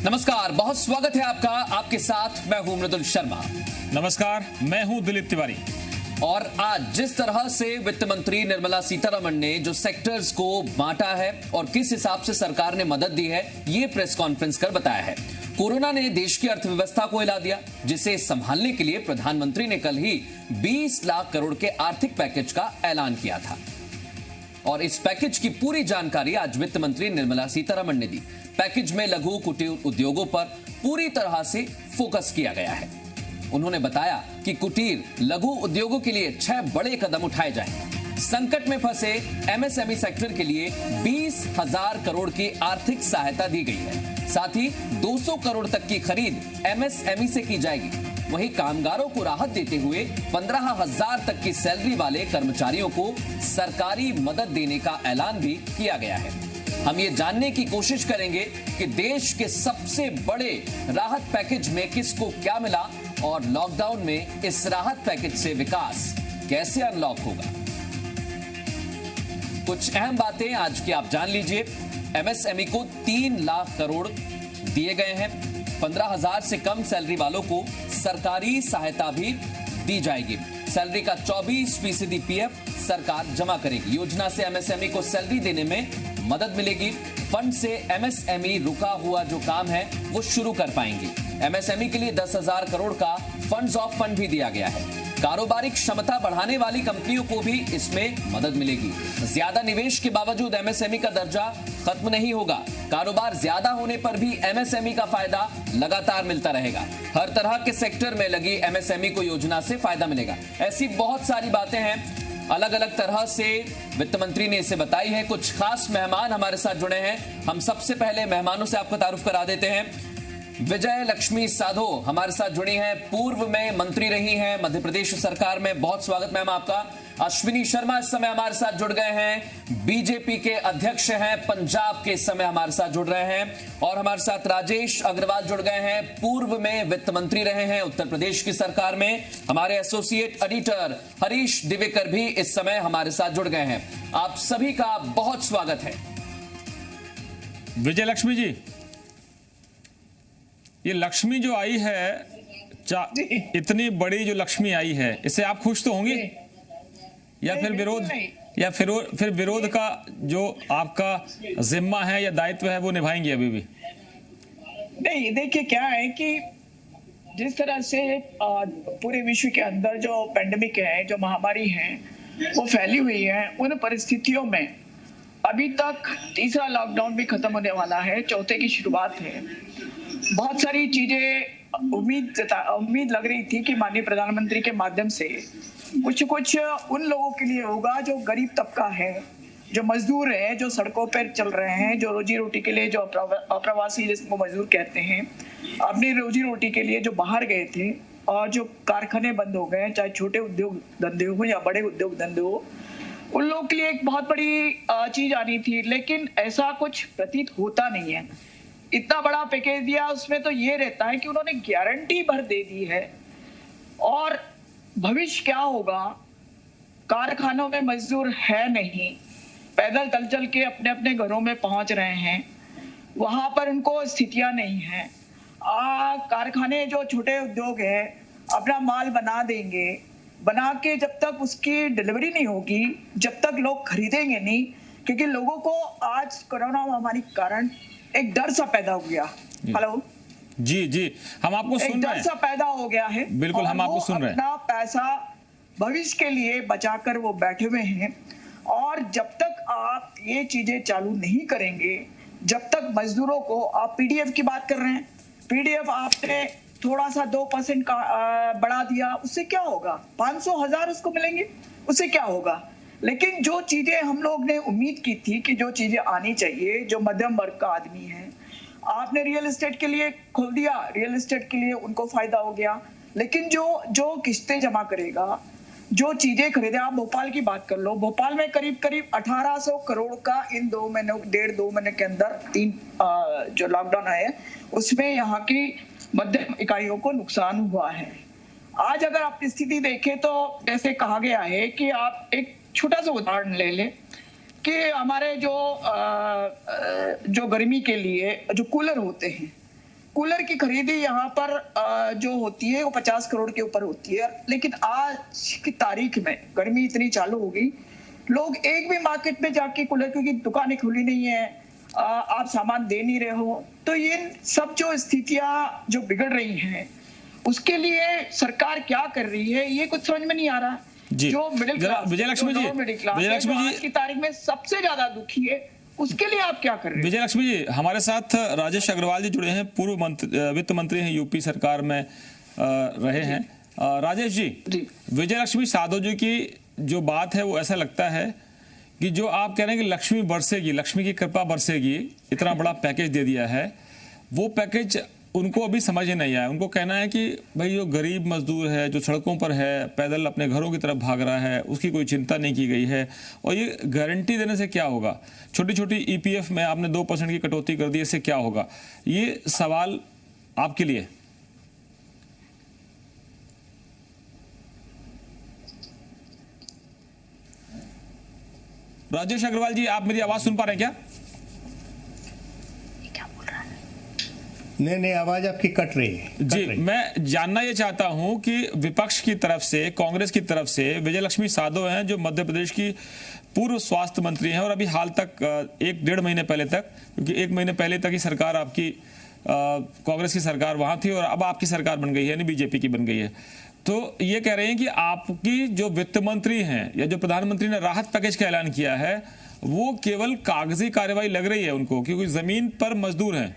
नमस्कार, बहुत स्वागत है आपका। आपके साथ मैं हूं मृदुल शर्मा। नमस्कार, मैं हूं दिलीप तिवारी। और आज जिस तरह से वित्त मंत्री निर्मला सीतारमण ने जो सेक्टर्स को बांटा है और किस हिसाब से सरकार ने मदद दी है, ये प्रेस कॉन्फ्रेंस कर बताया है। कोरोना ने देश की अर्थव्यवस्था को हिला दिया, जिसे संभालने के लिए प्रधानमंत्री ने कल ही 20 लाख करोड़ के आर्थिक पैकेज का ऐलान किया था। और इस पैकेज की पूरी जानकारी आज वित्त मंत्री निर्मला सीतारमण ने दी। पैकेज में लघु कुटीर उद्योगों पर पूरी तरह से फोकस किया गया है। उन्होंने बताया कि कुटीर लघु उद्योगों के लिए 6 बड़े कदम उठाए जाएंगे। संकट में फंसे एमएसएमई सेक्टर के लिए 20,000 करोड़ की आर्थिक सहायता दी गई है। साथ ही 200 करोड़ तक की खरीद एमएसएमई से की जाएगी। वहीं कामगारों को राहत देते हुए 15,000 तक की सैलरी वाले कर्मचारियों को सरकारी मदद देने का ऐलान भी किया गया है। हम ये जानने की कोशिश करेंगे कि देश के सबसे बड़े राहत पैकेज में किसको क्या मिला और लॉकडाउन में इस राहत पैकेज से विकास कैसे अनलॉक होगा। कुछ अहम बातें आज की आप जान लीजिए। एमएसएमई को 3 लाख करोड़ दिए गए हैं। 15,000 से कम सैलरी वालों को सरकारी सहायता भी दी जाएगी। सैलरी का 24% पीएफ सरकार जमा करेगी। योजना से एमएसएमई को सैलरी देने में मदद मिलेगी। फंड से एमएसएमई रुका हुआ जो काम है वो शुरू कर पाएंगे। एमएसएमई के लिए 10,000 करोड़ का फंड्स ऑफ फंड भी दिया गया है। कारोबारिक क्षमता बढ़ाने वाली कंपनियों को भी इसमें मदद मिलेगी। ज्यादा निवेश के बावजूद एमएसएमई का दर्जा खत्म नहीं होगा। कारोबार ज्यादा होने पर भी एमएसएमई का फायदा लगातार मिलता रहेगा। हर तरह के सेक्टर में लगी एमएसएमई को योजना से फायदा मिलेगा। ऐसी बहुत सारी बातें हैं, अलग अलग तरह से वित्त मंत्री ने इसे बताई है। कुछ खास मेहमान हमारे साथ जुड़े हैं। हम सबसे पहले मेहमानों से आपका तारुफ करा देते हैं। विजय लक्ष्मी साधो हमारे साथ जुड़ी हैं, पूर्व में मंत्री रही हैं मध्य प्रदेश सरकार में। बहुत स्वागत मैम आपका। अश्विनी शर्मा इस समय हमारे साथ जुड़ गए हैं, बीजेपी के अध्यक्ष हैं, पंजाब के इस समय हमारे साथ जुड़ रहे हैं। और हमारे साथ राजेश अग्रवाल जुड़ गए हैं, पूर्व में वित्त मंत्री रहे हैं उत्तर प्रदेश की सरकार में। हमारे एसोसिएट एडिटर हरीश दिवेकर भी इस समय हमारे साथ जुड़ गए हैं। आप सभी का बहुत स्वागत है। विजय लक्ष्मी जी, ये लक्ष्मी जो आई है, इतनी बड़ी जो लक्ष्मी आई है, इससे आप खुश तो होंगी या फिर विरोध, या फिर विरोध का जो आपका जिम्मा है या दायित्व है वो निभाएंगे अभी भी? नहीं, देखिए क्या है कि जिस तरह से पूरे विश्व के अंदर जो पेंडेमिक है, जो महामारी है, वो फैली हुई है, उन परिस्थितियों में अभी तक तीसरा लॉकडाउन भी खत्म होने वाला है, चौथे की शुरुआत है। बहुत सारी चीजें उम्मीद लग रही थी कि माननीय प्रधानमंत्री के माध्यम से कुछ उन लोगों के लिए होगा जो गरीब तबका है, जो मजदूर है, जो सड़कों पर चल रहे हैं, जो रोजी रोटी के लिए, जो अप्रवासी जिसको मजदूर कहते हैं, अपनी रोजी रोटी के लिए जो बाहर गए थे और जो कारखाने बंद हो गए, चाहे छोटे उद्योग धंधे हो या बड़े उद्योग धंधे हो, उन लोगों के लिए एक बहुत बड़ी चीज आनी थी। लेकिन ऐसा कुछ प्रतीत होता नहीं है। इतना बड़ा पैकेज दिया, उसमें तो ये रहता है कि उन्होंने गारंटी भर दे दी है। और भविष्य क्या होगा, कारखानों में मजदूर है नहीं, पैदल चल के अपने अपने घरों में पहुंच रहे हैं, वहां पर उनको स्थितियां नहीं है। कारखाने जो छोटे उद्योग है अपना माल बना देंगे, बना के जब तक उसकी डिलीवरी नहीं होगी, जब तक लोग खरीदेंगे नहीं, क्योंकि लोगों को आज कोरोना महामारी के कारण एक डर सा पैदा हो गया। हेलो जी, हम आपको सुन रहे हैं। एक डर सा पैदा हो गया है। बिल्कुल, हम आपको सुन रहे हैं। अपना पैसा भविष्य के लिए बचाकर वो बैठे हुए हैं। और जब तक आप ये चीजें चालू नहीं करेंगे, जब तक मजदूरों को, आप पीडीएफ की बात कर रहे हैं, पीडीएफ आपने थोड़ा सा 2% का बढ़ा दिया, उससे क्या होगा? 500,000 उसको मिलेंगे, उससे क्या होगा? लेकिन जो चीजें हम लोग ने उम्मीद की थी कि जो चीजें आनी चाहिए, जो मध्यम वर्ग का आदमी है, आपने रियल एस्टेट के लिए खोल दिया, रियल एस्टेट के लिए उनको फायदा हो गया। लेकिन जो किस्तें जमा करेगा, जो चीजें खरीदे, आप भोपाल की बात कर लो, भोपाल में करीब 1800 करोड़ का इन 2 महीने के अंदर 3 जो लॉकडाउन आए उसमें यहाँ की मध्यम इकाइयों को नुकसान हुआ है। आज अगर आप स्थिति देखें तो जैसे कहा गया है कि आप एक छोटा सा उदाहरण ले लें कि हमारे जो गर्मी के लिए जो कूलर होते हैं, कूलर की खरीदी यहाँ पर जो होती है वो 50 करोड़ के ऊपर होती है, लेकिन आज की तारीख में गर्मी इतनी चालू हो गई, लोग एक भी मार्केट में जाके कूलर, क्योंकि दुकानें खुली नहीं है, आप सामान दे नहीं रहे हो, तो ये सब जो स्थितियां जो बिगड़ रही हैं उसके लिए सरकार क्या कर रही है ये कुछ समझ में नहीं आ रहा। जो मिडिल क्लास, विजयलक्ष्मी जी, विजयलक्ष्मी जी आज की तारीख में सबसे ज्यादा दुखी है, उसके लिए आप क्या कर रहे हैं? विजयलक्ष्मी जी, हमारे साथ राजेश अग्रवाल जी जुड़े हैं, पूर्व वित्त मंत्री हैं, यूपी सरकार में रहे हैं। राजेश जी, विजयलक्ष्मी साधो जी की जो बात है वो ऐसा लगता है कि जो आप कह रहे हैं कि लक्ष्मी बरसेगी, लक्ष्मी की कृपा बरसेगी, इतना बड़ा पैकेज दे दिया है, वो पैकेज उनको अभी समझ ही नहीं आया। उनको कहना है कि भाई जो गरीब मजदूर है, जो सड़कों पर है, पैदल अपने घरों की तरफ भाग रहा है, उसकी कोई चिंता नहीं की गई है, और ये गारंटी देने से क्या होगा? छोटी छोटी ईपीएफ में आपने 2% की कटौती कर दी, इससे क्या होगा? ये सवाल आपके लिए। राजेश अग्रवाल जी, आप मेरी आवाज सुन पा रहे हैं क्या? नहीं, आवाज आपकी कट रही है। जी, मैं जानना ये चाहता हूं कि विपक्ष की तरफ से, कांग्रेस की तरफ से विजयलक्ष्मी साधो हैं जो मध्य प्रदेश की पूर्व स्वास्थ्य मंत्री हैं, और अभी हाल तक 1-1.5 महीने पहले तक, क्योंकि 1 महीने पहले तक ही सरकार आपकी कांग्रेस की सरकार वहां थी और अब आपकी सरकार बन गई है, यानी बीजेपी की बन गई है, तो ये कह रहे हैं कि आपकी जो वित्त मंत्री हैं या जो प्रधानमंत्री ने राहत पैकेज का ऐलान किया है वो केवल कागजी कार्रवाई लग रही है उनको, क्योंकि जमीन पर मजदूर हैं।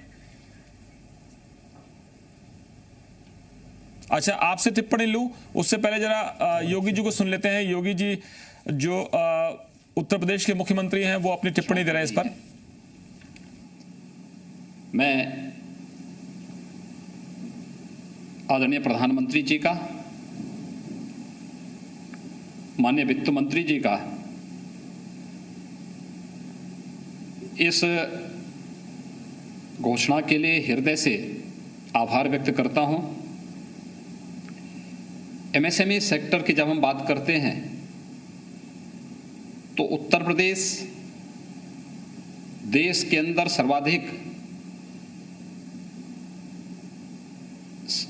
अच्छा, आपसे टिप्पणी लूं उससे पहले जरा योगी जी को सुन लेते हैं। योगी जी जो उत्तर प्रदेश के मुख्यमंत्री हैं वो अपनी टिप्पणी दे रहे हैं इस पर। मैं आदरणीय प्रधानमंत्री जी का, माननीय वित्त मंत्री जी का इस घोषणा के लिए हृदय से आभार व्यक्त करता हूं। एमएसएमई सेक्टर की जब हम बात करते हैं तो उत्तर प्रदेश देश के अंदर सर्वाधिक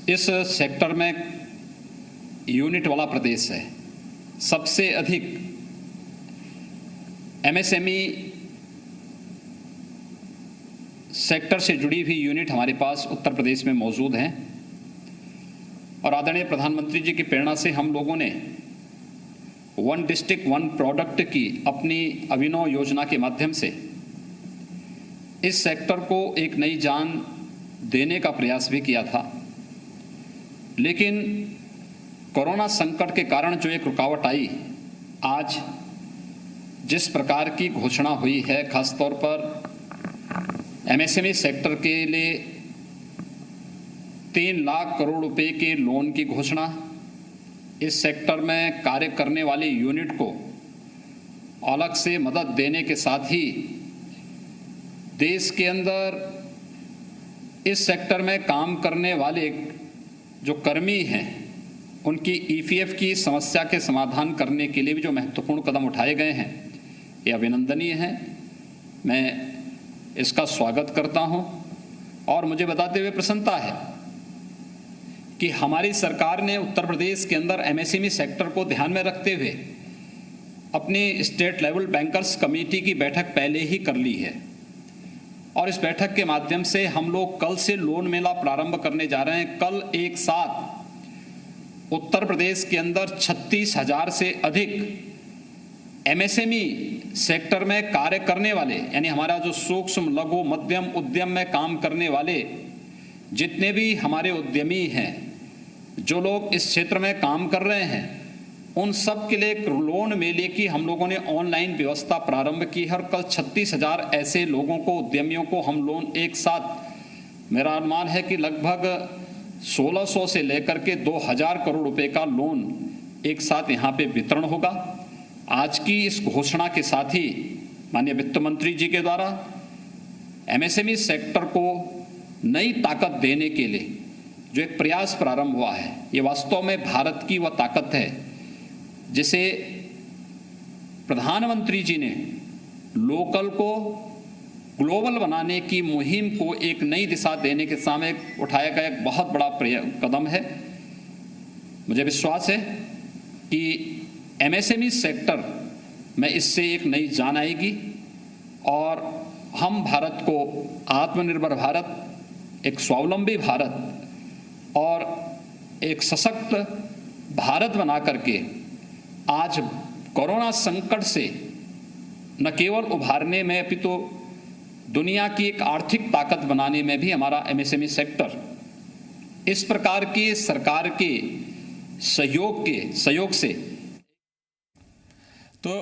इस सेक्टर में यूनिट वाला प्रदेश है। सबसे अधिक एमएसएमई सेक्टर से जुड़ी हुई यूनिट हमारे पास उत्तर प्रदेश में मौजूद हैं, और आदरणीय प्रधानमंत्री जी की प्रेरणा से हम लोगों ने 1 डिस्ट्रिक्ट 1 प्रोडक्ट की अपनी अभिनव योजना के माध्यम से इस सेक्टर को एक नई जान देने का प्रयास भी किया था। लेकिन कोरोना संकट के कारण जो एक रुकावट आई, आज जिस प्रकार की घोषणा हुई है, खासतौर पर एमएसएमई सेक्टर के लिए 3 लाख करोड़ रुपए के लोन की घोषणा, इस सेक्टर में कार्य करने वाली यूनिट को अलग से मदद देने के साथ ही देश के अंदर इस सेक्टर में काम करने वाले जो कर्मी हैं उनकी ईपीएफ की समस्या के समाधान करने के लिए भी जो महत्वपूर्ण कदम उठाए गए हैं, ये अभिनंदनीय हैं। मैं इसका स्वागत करता हूं, और मुझे बताते हुए प्रसन्नता है कि हमारी सरकार ने उत्तर प्रदेश के अंदर एमएसएमई सेक्टर को ध्यान में रखते हुए अपनी स्टेट लेवल बैंकर्स कमेटी की बैठक पहले ही कर ली है, और इस बैठक के माध्यम से हम लोग कल से लोन मेला प्रारंभ करने जा रहे हैं। कल एक साथ उत्तर प्रदेश के अंदर 36,000 से अधिक एमएसएमई सेक्टर में कार्य करने वाले, यानी हमारा जो सूक्ष्म लघु मध्यम उद्यम में काम करने वाले जितने भी हमारे उद्यमी हैं, जो लोग इस क्षेत्र में काम कर रहे हैं, उन सब के लिए एक लोन मेले की हम लोगों ने ऑनलाइन व्यवस्था प्रारंभ की है, और कल 36,000 ऐसे लोगों को, उद्यमियों को हम लोन एक साथ, मेरा अनुमान है कि लगभग 1600 से लेकर के 2000 करोड़ रुपए का लोन एक साथ यहाँ पे वितरण होगा। आज की इस घोषणा के साथ ही माननीय वित्त मंत्री जी के द्वारा एमएसएमई सेक्टर को नई ताकत देने के लिए जो एक प्रयास प्रारंभ हुआ है, ये वास्तव में भारत की वह ताकत है जिसे प्रधानमंत्री जी ने लोकल को ग्लोबल बनाने की मुहिम को एक नई दिशा देने के सामने उठाया गया एक बहुत बड़ा कदम है। मुझे विश्वास है कि एमएसएमई सेक्टर में इससे एक नई जान आएगी और हम भारत को आत्मनिर्भर भारत, एक स्वावलंबी भारत और एक सशक्त भारत बना करके आज कोरोना संकट से न केवल उभारने में अपितु दुनिया की एक आर्थिक ताकत बनाने में भी हमारा एमएसएमई सेक्टर इस प्रकार के सरकार के सहयोग से। तो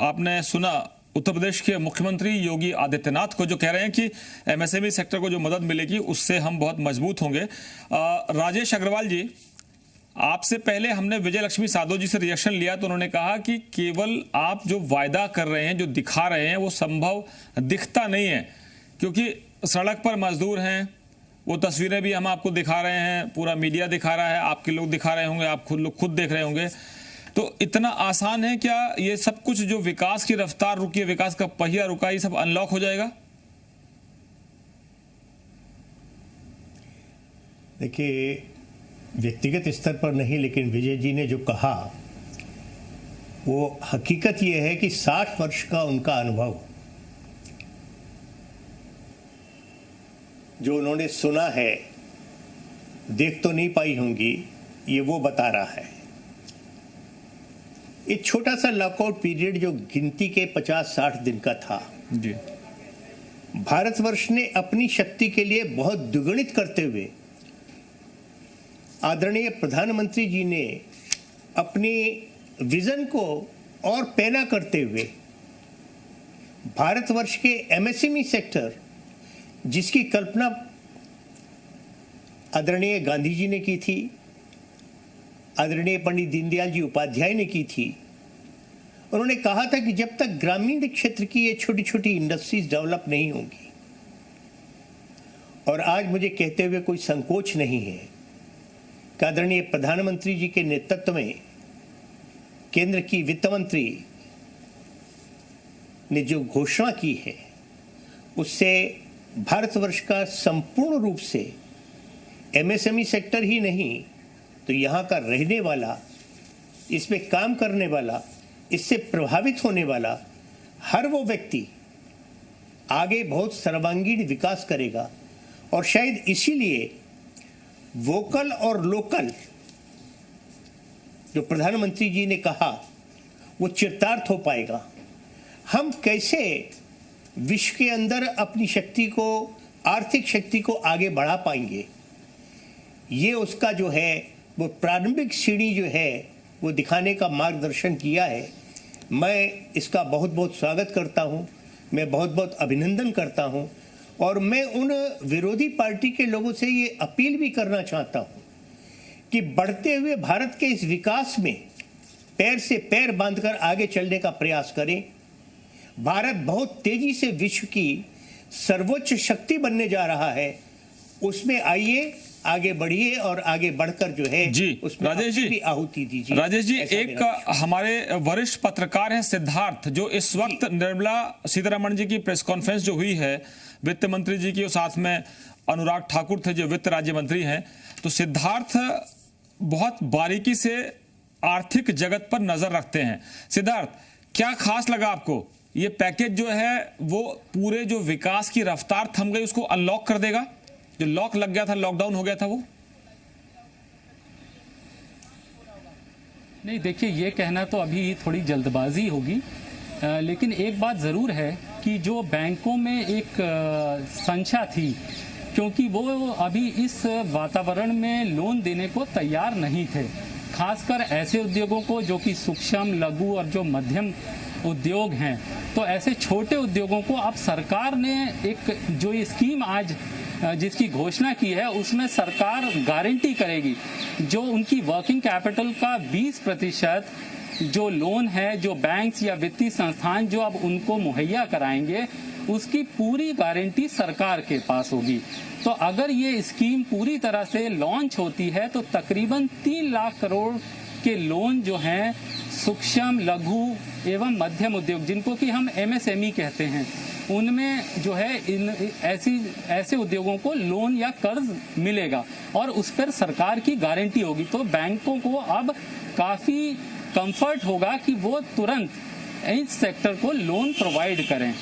आपने सुना उत्तर प्रदेश के मुख्यमंत्री योगी आदित्यनाथ को, जो कह रहे हैं कि एमएसएमई सेक्टर को जो मदद मिलेगी उससे हम बहुत मजबूत होंगे। राजेश अग्रवाल जी, आपसे पहले हमने विजय लक्ष्मी साधो जी से रिएक्शन लिया तो उन्होंने कहा कि केवल आप जो वायदा कर रहे हैं, जो दिखा रहे हैं, वो संभव दिखता नहीं है, क्योंकि सड़क पर मजदूर हैं, वो तस्वीरें भी हम आपको दिखा रहे हैं, पूरा मीडिया दिखा रहा है, आपके लोग दिखा रहे होंगे, आप खुद देख रहे होंगे। तो इतना आसान है क्या ये सब कुछ, जो विकास की रफ्तार रुकी है, विकास का पहिया रुका, ये सब अनलॉक हो जाएगा? देखिए, व्यक्तिगत स्तर पर नहीं, लेकिन विजय जी ने जो कहा वो हकीकत ये है कि 60 वर्ष का उनका अनुभव जो उन्होंने सुना है, देख तो नहीं पाई होंगी, ये वो बता रहा है। एक छोटा सा लॉकआउट पीरियड जो गिनती के 50-60 दिन का था जी, भारतवर्ष ने अपनी शक्ति के लिए बहुत द्विगुणित करते हुए आदरणीय प्रधानमंत्री जी ने अपनी विजन को और पैना करते हुए भारतवर्ष के एमएसएमई सेक्टर, जिसकी कल्पना आदरणीय गांधी जी ने की थी, आदरणीय पंडित दीनदयाल जी उपाध्याय ने की थी। उन्होंने कहा था कि जब तक ग्रामीण क्षेत्र की ये छोटी छोटी इंडस्ट्रीज डेवलप नहीं होंगी, और आज मुझे कहते हुए कोई संकोच नहीं है कि आदरणीय प्रधानमंत्री जी के नेतृत्व में केंद्र की वित्त मंत्री ने जो घोषणा की है, उससे भारतवर्ष का संपूर्ण रूप से एमएसएमई सेक्टर ही नहीं तो यहाँ का रहने वाला, इसमें काम करने वाला, इससे प्रभावित होने वाला हर वो व्यक्ति आगे बहुत सर्वांगीण विकास करेगा। और शायद इसीलिए वोकल और लोकल जो प्रधानमंत्री जी ने कहा वो चिरतार्थ हो पाएगा। हम कैसे विश्व के अंदर अपनी शक्ति को, आर्थिक शक्ति को आगे बढ़ा पाएंगे, ये उसका जो है वो प्रारंभिक सीढ़ी जो है वो दिखाने का मार्गदर्शन किया है। मैं इसका बहुत बहुत स्वागत करता हूँ, मैं बहुत बहुत अभिनंदन करता हूँ, और मैं उन विरोधी पार्टी के लोगों से ये अपील भी करना चाहता हूँ कि बढ़ते हुए भारत के इस विकास में पैर से पैर बांधकर आगे चलने का प्रयास करें। भारत बहुत तेजी से विश्व की सर्वोच्च शक्ति बनने जा रहा है, उसमें आइए, आगे बढ़िए और आगे बढ़कर जो है जी, उसमें राजेश जी भी आहुति दीजिए। राजेश जी, एक हमारे वरिष्ठ पत्रकार हैं सिद्धार्थ, जो इस वक्त निर्मला सीतारमण जी की प्रेस कॉन्फ्रेंस जो हुई है वित्त मंत्री जी की, और साथ में अनुराग ठाकुर थे जो वित्त राज्य मंत्री हैं, तो सिद्धार्थ बहुत बारीकी से आर्थिक जगत पर नजर रखते हैं। सिद्धार्थ, क्या खास लगा आपको? ये पैकेज जो है वो पूरे जो विकास की रफ्तार थम गई उसको अनलॉक कर देगा? जो लॉक लग गया था, लॉकडाउन हो गया था वो? नहीं, देखिए, ये कहना तो अभी थोड़ी जल्दबाजी होगी, लेकिन एक बात ज़रूर है कि जो बैंकों में एक संशय थी, क्योंकि वो अभी इस वातावरण में लोन देने को तैयार नहीं थे, खासकर ऐसे उद्योगों को जो कि सूक्ष्म, लघु और जो मध्यम उद्योग हैं। तो ऐसे छोटे उद्योगों को अब सरकार ने एक जो ये स्कीम आज जिसकी घोषणा की है, उसमें सरकार गारंटी करेगी जो उनकी वर्किंग कैपिटल का 20% जो लोन है, जो बैंक्स या वित्तीय संस्थान जो अब उनको मुहैया कराएंगे, उसकी पूरी गारंटी सरकार के पास होगी। तो अगर ये स्कीम पूरी तरह से लॉन्च होती है तो तकरीबन 3 लाख करोड़ के लोन जो हैं सूक्ष्म, लघु एवं मध्यम उद्योग, जिनको कि हम एमएसएमई कहते हैं, उनमें जो है ऐसे उद्योगों को लोन या कर्ज मिलेगा और उस पर सरकार की गारंटी होगी। तो बैंकों को अब काफ़ी कंफर्ट होगा कि वो तुरंत इस सेक्टर को लोन प्रोवाइड करें।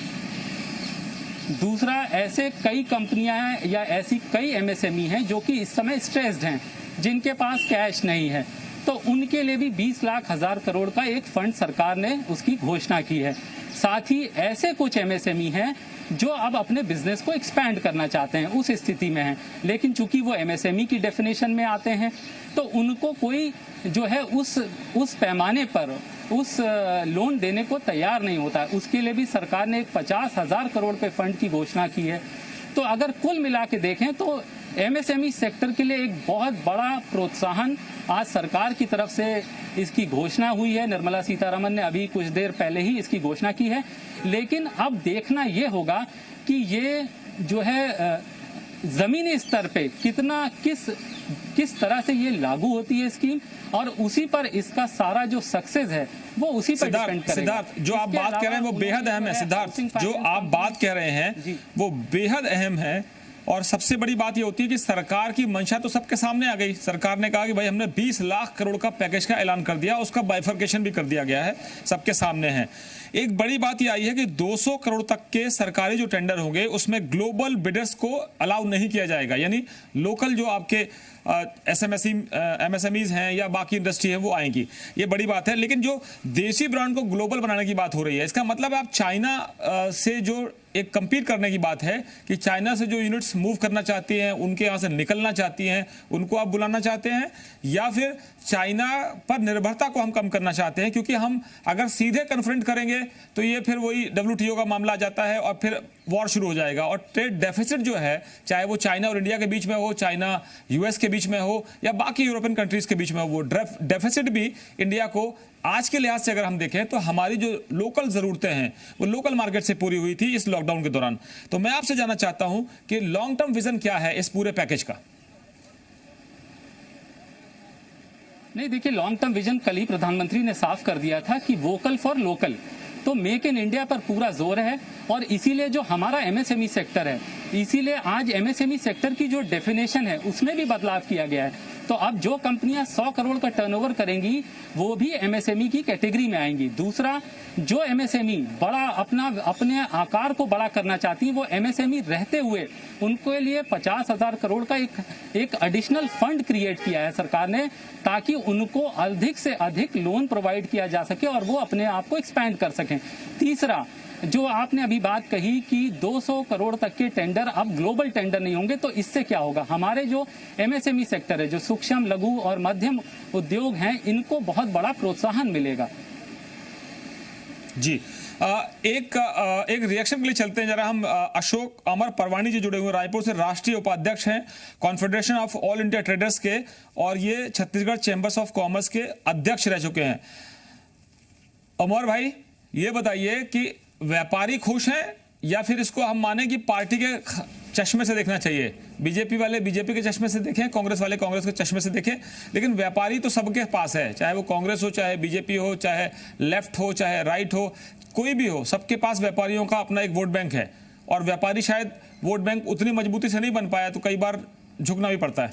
दूसरा, ऐसे कई कंपनियां हैं या ऐसी कई एमएसएमई हैं जो कि इस समय स्ट्रेस्ड हैं, जिनके पास कैश नहीं है, तो उनके लिए भी 20 लाख हजार करोड़ का एक फंड सरकार ने उसकी घोषणा की है। साथ ही ऐसे कुछ एमएसएमई हैं जो अब अपने बिजनेस को एक्सपैंड करना चाहते हैं, उस स्थिति में हैं, लेकिन चूंकि वो एमएसएमई की डेफिनेशन में आते हैं तो उनको कोई जो है उस पैमाने पर उस लोन देने को तैयार नहीं होता है। उसके लिए भी सरकार ने 50,000 करोड़ पे फंड की घोषणा की है। तो अगर कुल मिला के देखें तो एमएसएमई सेक्टर के लिए एक बहुत बड़ा प्रोत्साहन आज सरकार की तरफ से इसकी घोषणा हुई है। निर्मला सीतारमन ने अभी कुछ देर पहले ही इसकी घोषणा की है, लेकिन अब देखना ये होगा कि ये जो है जमीनी स्तर पे किस तरह से ये लागू होती है स्कीम, और उसी पर इसका सारा जो सक्सेस है वो उसी पर डिपेंड करेगा। सिद्धार्थ, जो आप बात कर रहे हैं वो बेहद अहम है। सिद्धार्थ, जो आप बात कह रहे हैं वो बेहद अहम है, और सबसे बड़ी बात ये होती है कि सरकार की मंशा तो सबके सामने आ गई। सरकार ने कहा कि भाई हमने 20 लाख करोड़ का पैकेज का ऐलान कर दिया, उसका बाइफर्केशन भी कर दिया गया है, सबके सामने है। एक बड़ी बात ये आई है कि 200 करोड़ तक के सरकारी जो टेंडर होंगे उसमें ग्लोबल बिडर्स को अलाउ नहीं किया जाएगा, यानी लोकल जो आपके एमएसएमईज हैं या बाकी इंडस्ट्री है वो आएंगी। ये बड़ी बात है। लेकिन जो देसी ब्रांड को ग्लोबल बनाने की बात हो रही है, इसका मतलब आप चाइना से जो एक कंपीट करने की बात है कि चाइना से जो यूनिट्स मूव करना चाहती हैं, उनके यहाँ से निकलना चाहती हैं, उनको आप बुलाना चाहते हैं, या फिर चाइना पर निर्भरता को हम कम करना चाहते हैं? क्योंकि हम अगर सीधे कन्फ्रंट करेंगे तो ये फिर वही WTO का मामला आ जाता है और फिर वॉर शुरू हो जाएगा। और ट्रेड डेफिसिट जो है, चाहे वो चाइना और इंडिया के बीच में हो, चाइना यूएस के बीच में हो, या बाकी यूरोपियन कंट्रीज के बीच में हो, वो डेफिसिट भी इंडिया को आज के लिहाज से अगर हम देखें तो हमारी जो लोकल जरूरतें हैं वो लोकल मार्केट से पूरी हुई थी इस लॉकडाउन के दौरान। तो मैं आपसे जानना चाहता हूं कि लॉन्ग टर्म विजन क्या है इस पूरे पैकेज का? नहीं, देखिए, लॉन्ग टर्म विजन कल ही प्रधानमंत्री ने साफ कर दिया था कि वोकल फॉर लोकल, तो मेक इन इंडिया पर पूरा जोर है। और इसीलिए जो हमारा एमएसएमई सेक्टर है, इसीलिए आज एमएसएमई सेक्टर की जो डेफिनेशन है उसमें भी बदलाव किया गया है। तो अब जो कंपनियां 100 करोड़ का टर्नओवर करेंगी वो भी एमएसएमई की कैटेगरी में आएंगी। दूसरा, जो एमएसएमई अपने आकार को बड़ा करना चाहती है, वो एमएसएमई रहते हुए उनके लिए 50,000 करोड़ का एक एडिशनल फंड क्रिएट किया है सरकार ने, ताकि उनको अधिक से अधिक लोन प्रोवाइड किया जा सके और वो अपने आप को एक्सपैंड कर सकें। तीसरा, जो आपने अभी बात कही कि 200 करोड़ तक के टेंडर अब ग्लोबल टेंडर नहीं होंगे, तो इससे क्या होगा? हमारे जो एमएसएमई सेक्टर है, जो सूक्ष्म, लघु और मध्यम उद्योग हैं, इनको बहुत बड़ा प्रोत्साहन मिलेगा। जी, एक रिएक्शन के लिए चलते हैं जरा हम। अशोक अमर परवानी जी जुड़े हुए रायपुर से, राष्ट्रीय उपाध्यक्ष हैं confederation of all India traders के, और ये छत्तीसगढ़ चैंबर्स ऑफ कॉमर्स के अध्यक्ष रह चुके हैं। अमर भाई, ये बताइए कि व्यापारी खुश हैं या फिर इसको हम माने कि पार्टी के चश्मे से देखना चाहिए? बीजेपी वाले बीजेपी के चश्मे से देखें, कांग्रेस वाले कांग्रेस के चश्मे से देखें, लेकिन व्यापारी तो सबके पास है, चाहे वो कांग्रेस हो, चाहे बीजेपी हो, चाहे लेफ्ट हो, चाहे राइट हो, कोई भी हो, सबके पास व्यापारियों का अपना एक वोट बैंक है। और व्यापारी शायद वोट बैंक उतनी मजबूती से नहीं बन पाया, तो कई बार झुकना भी पड़ता है।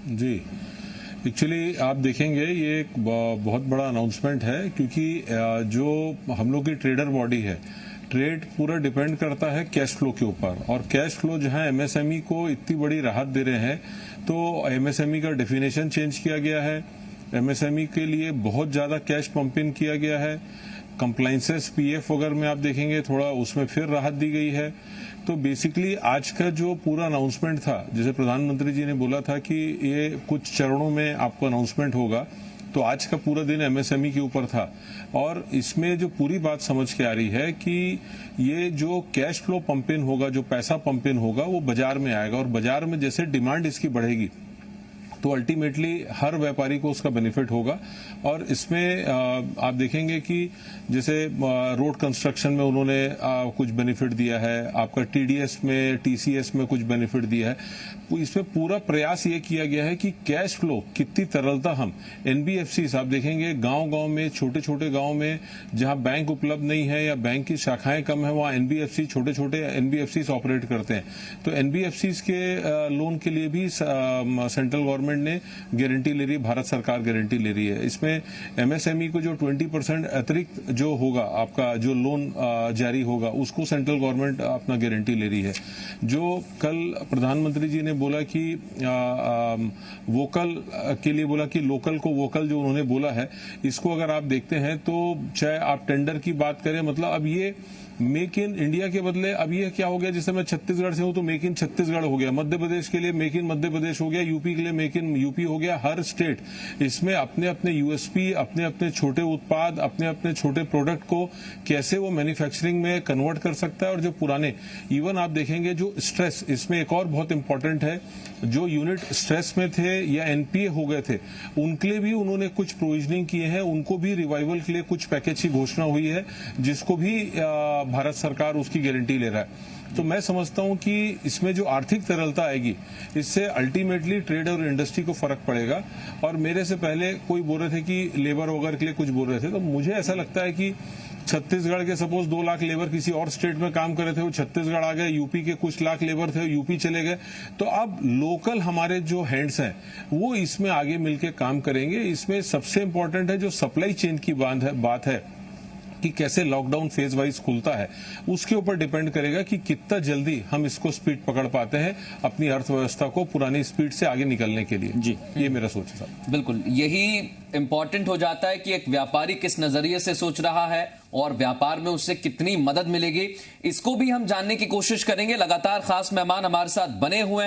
जी, एक्चुअली आप देखेंगे ये एक बहुत बड़ा अनाउंसमेंट है, क्योंकि जो हम लोग की ट्रेडर बॉडी है, ट्रेड पूरा डिपेंड करता है कैश फ्लो के ऊपर, और कैश फ्लो जो है एमएसएमई को इतनी बड़ी राहत दे रहे हैं। तो एमएसएमई का डेफिनेशन चेंज किया गया है, एमएसएमई के लिए बहुत ज्यादा कैश पंप इन किया गया है। कंप्लाइंसेस पीएफ वगैरह में आप देखेंगे थोड़ा उसमें फिर राहत दी गई है। तो बेसिकली आज का जो पूरा अनाउंसमेंट था, जैसे प्रधानमंत्री जी ने बोला था कि ये कुछ चरणों में आपको अनाउंसमेंट होगा, तो आज का पूरा दिन एमएसएमई के ऊपर था। और इसमें जो पूरी बात समझ के आ रही है कि ये जो कैश फ्लो पंप इन होगा, जो पैसा पंप इन होगा, वो बाजार में आएगा, और बाजार में जैसे डिमांड इसकी बढ़ेगी तो अल्टीमेटली हर व्यापारी को उसका बेनिफिट होगा। और इसमें आप देखेंगे कि जैसे रोड कंस्ट्रक्शन में उन्होंने कुछ बेनिफिट दिया है, आपका टीडीएस में, टीसीएस में कुछ बेनिफिट दिया है। इसमें पूरा प्रयास ये किया गया है कि कैश फ्लो कितनी तरलता हम एनबीएफसी आप देखेंगे गांव-गांव में, छोटे-छोटे गांव में जहां बैंक उपलब्ध नहीं है या बैंक की शाखाएं कम है, वहां एनबीएफसी छोटे-छोटे एनबीएफसी ऑपरेट करते हैं। तो एनबीएफसी के लोन के लिए भी सेंट्रल गवर्नमेंट ने गारंटी ले रही है, भारत सरकार गारंटी ले रही है। इसमें एमएसएमई को जो 20% अतिरिक्त जो होगा आपका जो लोन जारी होगा उसको सेंट्रल गवर्नमेंट अपना गारंटी ले रही है। जो कल प्रधानमंत्री जी ने बोला कि वोकल के लिए बोला कि लोकल को वोकल, जो उन्होंने बोला है, इसको अगर आप देखते हैं तो चाहे आप टेंडर की बात करें, मतलब अब ये मेक इन इंडिया के बदले अब ये क्या हो गया, जैसे मैं छत्तीसगढ़ से हूं तो मेक इन छत्तीसगढ़ हो गया, मध्य प्रदेश के लिए मेक इन मध्य प्रदेश हो गया, यूपी के लिए मेक इन यूपी हो गया। हर स्टेट इसमें अपने अपने यूएसपी, अपने अपने छोटे उत्पाद, अपने अपने छोटे प्रोडक्ट को कैसे वो मैन्युफैक्चरिंग में कन्वर्ट कर सकता है। और जो पुराने इवन आप देखेंगे जो स्ट्रेस, इसमें एक और बहुत इंपॉर्टेंट है, जो यूनिट स्ट्रेस में थे या एनपीए हो गए थे उनके लिए भी उन्होंने कुछ प्रोविजनिंग किए हैं, उनको भी रिवाइवल के लिए कुछ पैकेज की घोषणा हुई है, जिसको भी भारत सरकार उसकी गारंटी ले रहा है। तो मैं समझता हूं कि इसमें जो आर्थिक तरलता आएगी इससे अल्टीमेटली ट्रेड और इंडस्ट्री को फर्क पड़ेगा। और मेरे से पहले कोई बोल रहे थे कि लेबर वगैरह के लिए कुछ बोल रहे थे, तो मुझे ऐसा लगता है कि छत्तीसगढ़ के सपोज 2 लाख लेबर किसी और स्टेट में काम कर रहे थे, वो छत्तीसगढ़ आ गए, यूपी के कुछ लाख लेबर थे यूपी चले गए, तो अब लोकल हमारे जो हैंड्स हैं वो इसमें आगे मिलकर काम करेंगे। इसमें सबसे इंपॉर्टेंट है जो सप्लाई चेन की बात है कि कैसे लॉकडाउन फेज वाइज खुलता है, उसके ऊपर डिपेंड करेगा कि कितना जल्दी हम इसको स्पीड पकड़ पाते हैं अपनी अर्थव्यवस्था को पुरानी स्पीड से आगे निकलने के लिए। जी, ये मेरा सोच है साहब। बिल्कुल, यही इंपॉर्टेंट हो जाता है कि एक व्यापारी किस नजरिए से सोच रहा है और व्यापार में उससे कितनी मदद मिलेगी, इसको भी हम जानने की कोशिश करेंगे। लगातार खास मेहमान हमारे साथ बने हुए हैं।